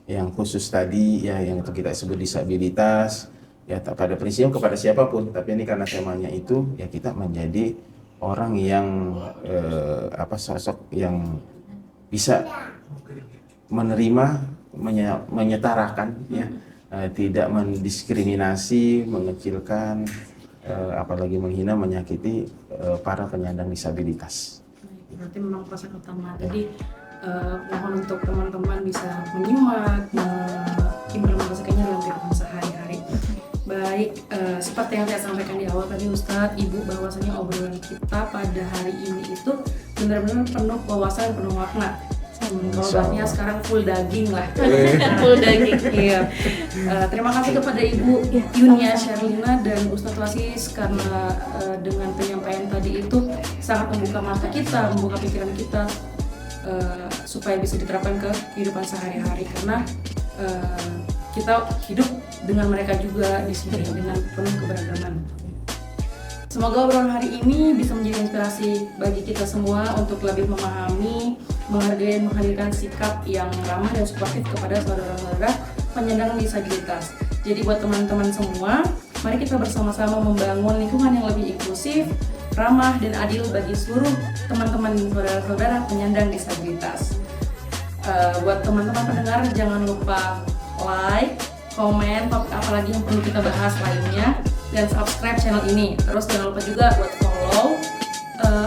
yang khusus tadi, ya, yang kita sebut disabilitas, ya, pada prinsipnya kepada siapapun. Tapi ini karena temanya itu, ya, kita menjadi orang yang sosok yang bisa menerima, menyetarakan, ya, tidak mendiskriminasi, mengecilkan, apalagi menghina, menyakiti para penyandang disabilitas. Berarti memang pesan utama. Jadi mohon untuk teman-teman bisa menyimak, mengimplementasikannya dalam kehidupan sehari-hari. Baik, seperti yang saya sampaikan di awal tadi Ustadz, Ibu, bahwasanya obrolan kita pada hari ini itu benar-benar penuh wawasan, penuh makna. Kalau bahasnya sekarang full daging lah. Full daging. Iya. Terima kasih kepada Ibu Yunia Sherlina dan Ustadz Wasis karena dengan penyampaian tadi itu sangat membuka mata kita, membuka pikiran kita supaya bisa diterapkan ke kehidupan sehari-hari, karena kita hidup dengan mereka juga di sini dengan penuh keberagaman. Semoga obrolan hari ini bisa menjadi inspirasi bagi kita semua untuk lebih memahami, menghargai, menghadirkan sikap yang ramah dan suportif kepada saudara-saudara penyandang disabilitas. Jadi buat teman-teman semua, mari kita bersama-sama membangun lingkungan yang lebih inklusif, ramah dan adil bagi seluruh teman-teman saudara-saudara penyandang disabilitas. Buat teman-teman pendengar, jangan lupa like, komen, apalagi yang perlu kita bahas lainnya, dan subscribe channel ini. Terus jangan lupa juga buat follow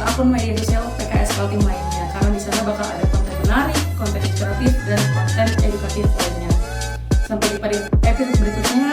akun media sosial PKS Kaltim lainnya, karena di sana bakal ada konten menarik, konten inspiratif, dan konten edukatif lainnya. Sampai jumpa di episode berikutnya.